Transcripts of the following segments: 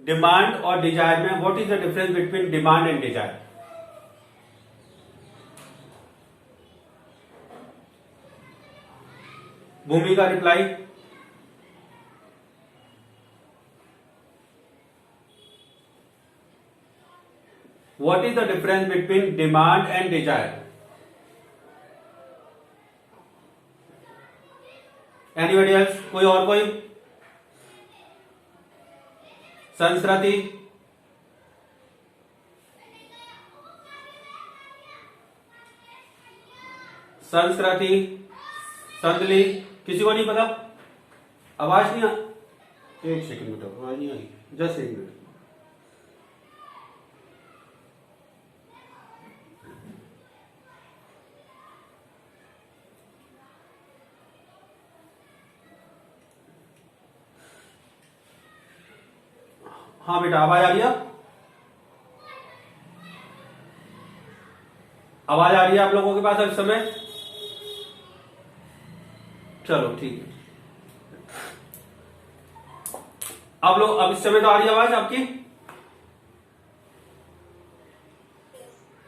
Demand और desire में what is the difference between demand and desire? Bhumi का reply, what is the difference between demand and desire? Anybody else? कोई और कोई? संस्कृति, संस्कृति, संदली, किसी को नहीं पता? आवाज नहीं आ, एक सेकंड बेटा, आवाज नहीं आई, जस्ट एक मिनट। हाँ बेटा, आवाज आ रही है? आवाज आ रही है आप लोगों के पास इस समय? चलो ठीक है। आप लोग अब इस समय तो आ रही है आवाज आपकी?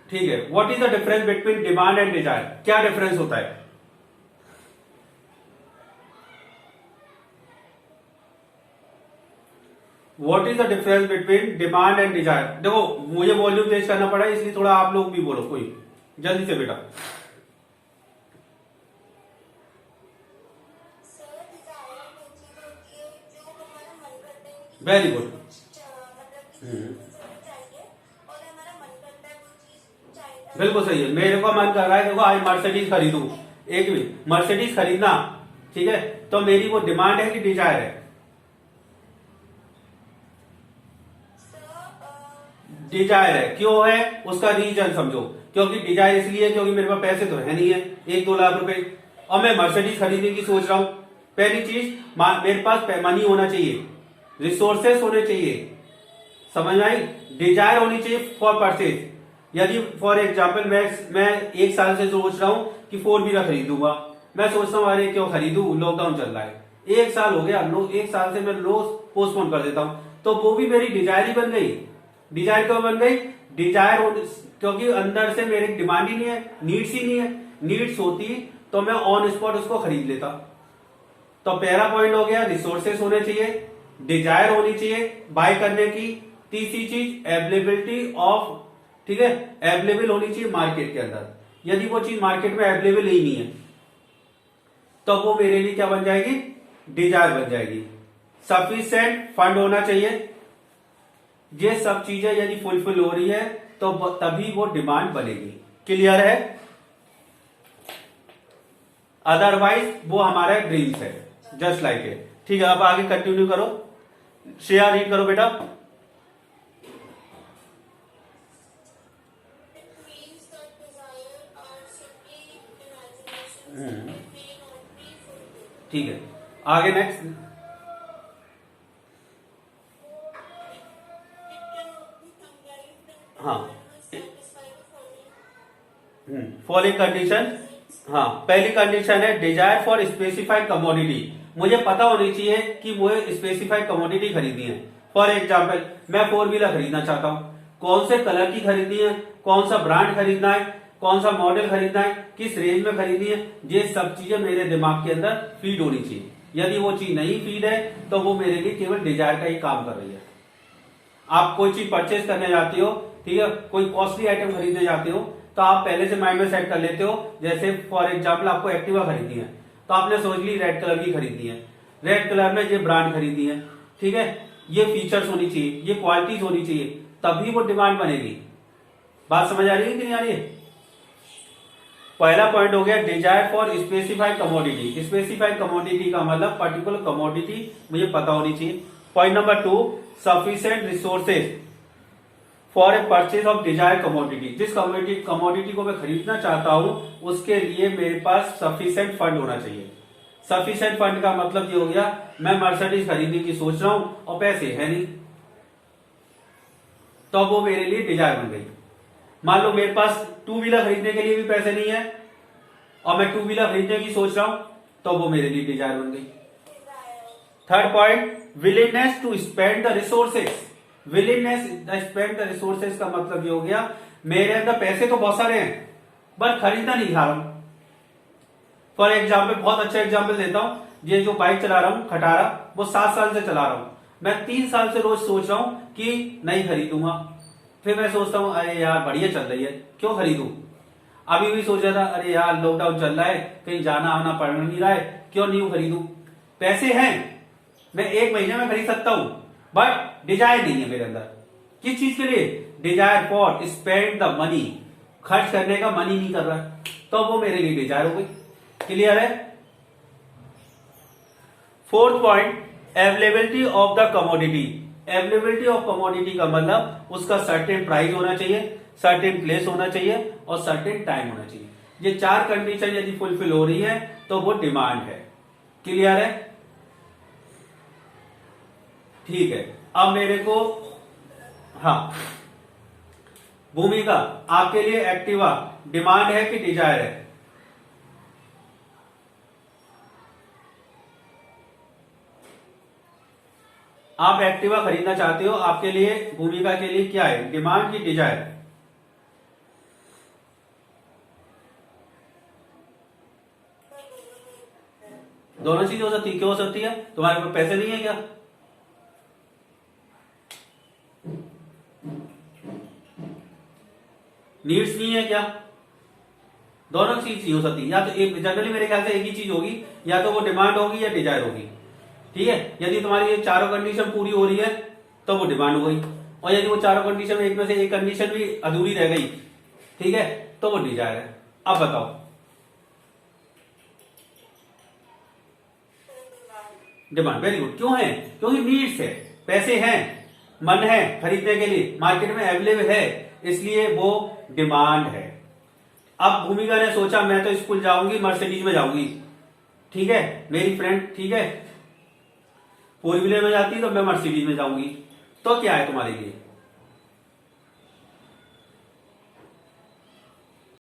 ठीक है। What is the difference between demand and Dzire? क्या डिफरेंस होता है? What is the difference between demand and Dzire? देखो, मुझे वॉल्यूम तेज करना पड़ा है, इसलिए थोड़ा आप लोग भी बोलो, कोई जल्दी से बेटा। Very good. बिल्कुल सही है। मेरे को मन कर रहा है, देखो आज मर्सिडीज खरीदूं, एक भी मर्सिडीज खरीदना, ठीक है, तो मेरी वो डिमांड है कि डिजायर है? डिजायर है। क्यों है? उसका रीजन समझो। क्योंकि डिजायर इसलिए क्योंकि मेरे पास पैसे तो है नहीं है 1-2 लाख रुपए, और मैं मर्सिडीज खरीदने की सोच रहा हूं। पहली चीज, मेरे पास मनी होना चाहिए, रिसोर्सेस होने चाहिए, समझ में आई? डिजायर होनी चाहिए फॉर परचेज। यदि फॉर एग्जाम्पल मैं 1 साल से सोच रहा हूं कि 4 व्हीलर खरीदूंगा, मैं सोचता हूं अरे क्यों खरीदूं, लॉकडाउन चल रहा है, 1 साल हो गया, 1 साल से मैं रोज पोस्टपोन कर देता हूं, तो वो भी मेरी डिजायर ही बन गई। डिजायर क्यों बन गई? डिजायर क्योंकि अंदर से मेरी डिमांड ही नहीं है, नीड्स ही नहीं है। नीड्स होती तो मैं ऑन स्पॉट उसको खरीद लेता। तो पहला पॉइंट हो गया, रिसोर्सेस होने चाहिए, डिजायर होनी चाहिए बाय करने की। तीसरी चीज, अवेलेबिलिटी ऑफ, ठीक है, अवेलेबल होनी चाहिए मार्केट के अंदर। यदि वो चीज मार्केट में अवेलेबल ही नहीं है तो वो मेरे लिए क्या बन जाएगी? डिजायर बन जाएगी। सफिशिएंट फंड होना चाहिए। ये सब चीजें यदि फुलफिल हो रही है तो तभी वो डिमांड बनेगी। क्लियर है? अदरवाइज वो हमारा ड्रीम्स है, जस्ट लाइक इट। ठीक है, अब आगे कंटिन्यू करो, शेयर रीड करो बेटा। ठीक है, आगे नेक्स्ट। हाँ, फॉलोइंग कंडीशन। हाँ, पहली कंडीशन है डिजायर फॉर स्पेसिफाइड कमोडिटी। मुझे पता होनी चाहिए कि मुझे स्पेसिफाइड कमोडिटी खरीदनी है। फॉर एग्जाम्पल, मैं 4 व्हीलर खरीदना चाहता हूं, कौन से कलर की खरीदनी है, कौन सा ब्रांड खरीदना है, कौन सा मॉडल खरीदना है, किस रेंज में खरीदनी है, ये सब चीजें मेरे दिमाग के अंदर फीड होनी चाहिए। यदि वो चीज नहीं फीड है तो वो मेरे लिए केवल डिजायर का ही काम कर रही है। आप कोई चीज परचेज करने जाते हो, ठीक है, कोई कॉस्टली आइटम खरीदने जाते हो, तो आप पहले से माइंड में सेट कर लेते हो। जैसे फॉर एग्जाम्पल आपको एक्टिवा खरीदनी है, तो आपने सोच ली रेड कलर की खरीदनी है, रेड कलर में ये ब्रांड खरीदनी है, ठीक है, ये फीचर्स होनी चाहिए, ये क्वालिटीज होनी चाहिए, तभी वो डिमांड बनेगी। बात समझ आ रही है कि नहीं आ रही है? पहला पॉइंट हो गया desire for specified commodity. Specified commodity का मतलब पर्टिकुलर कमोडिटी मुझे पता होनी चाहिए। Point number 2, sufficient resources for a purchase of desire commodity. जिस कमोडिटी को मैं खरीदना चाहता हूं उसके लिए मेरे पास सफिशिएंट फंड होना चाहिए। सफिशिएंट फंड का मतलब ये हो गया, मैं मर्सिडीज खरीदने की सोच रहा हूं और पैसे है नहीं, तो वो मेरे लिए डिजायर बन गई। मान लो मेरे पास 2 व्हीलर खरीदने के लिए भी पैसे नहीं है और मैं 2 व्हीलर खरीदने की सोच रहा हूं, तो वो मेरे लिए डिजायर बन गई। Third point, willingness to spend the resources. Willingness spend the resources का मतलब ये हो गया मेरे अंदर पैसे तो बहुत सारे हैं बट खरीदना नहीं चाह रहा हूं। फॉर एग्जाम्पल, बहुत अच्छा एग्जाम्पल देता हूं, ये जो बाइक चला रहा हूं खटारा, वो 7 साल से चला रहा हूं। मैं 3 साल से रोज सोच रहा हूं कि नहीं खरीदूंगा, फिर मैं सोचता हूं अरे यार बढ़िया चल रही है, क्यों खरीदूं। अभी भी सोच रहा था अरे यार लॉकडाउन चल रहा है, कहीं जाना आना पड़ नहीं रहा है, क्यों नहीं खरीदूं। पैसे हैं, मैं 1 महीने में खरीद सकता हूं, बट डिजायर नहीं है मेरे अंदर। किस चीज के लिए? Desire for spend the money, खर्च करने का मन ही नहीं कर रहा है, तो वो मेरे लिए डिजायर हो गई। क्लियर है? 4th point, availability of the commodity. Availability of commodity का मतलब उसका सर्टेन प्राइस होना चाहिए, सर्टेन प्लेस होना चाहिए और सर्टेन टाइम होना चाहिए। ये 4 कंडीशन यदि फुलफिल हो रही है तो वो डिमांड है। क्लियर है? ठीक है, अब मेरे को, हाँ, भूमिका आपके लिए एक्टिवा डिमांड है कि डिजायर है? आप एक्टिवा खरीदना चाहते हो, आपके लिए भूमिका के लिए क्या है, डिमांड की डिजायर? दोनों चीज हो सकती है। क्यों हो सकती है? तुम्हारे पास पैसे नहीं है क्या? नीड्स नहीं है क्या? दोनों चीज हो सकती है। या तो एक, जनरली मेरे ख्याल से एक ही चीज होगी, या तो वो डिमांड होगी या डिजायर होगी। ठीक है, यदि तुम्हारी ये चारों कंडीशन पूरी हो रही है तो वो डिमांड हो गई, और यदि वो चारों कंडीशन में एक में से एक कंडीशन भी अधूरी रह गई, ठीक है, तो वो डिजायर है। अब बताओ, डिमांड। Very good. क्यों है? क्योंकि नीड्स है, पैसे हैं, मन है खरीदने के लिए, मार्केट में अवेलेबल है, इसलिए वो डिमांड है। अब भूमिका ने सोचा मैं तो स्कूल जाऊंगी, मर्सिडीज में जाऊंगी, ठीक है, मेरी फ्रेंड, ठीक है, 4 व्हीलर में जाती तो मैं मर्सिडीज में जाऊंगी, तो क्या है तुम्हारे लिए?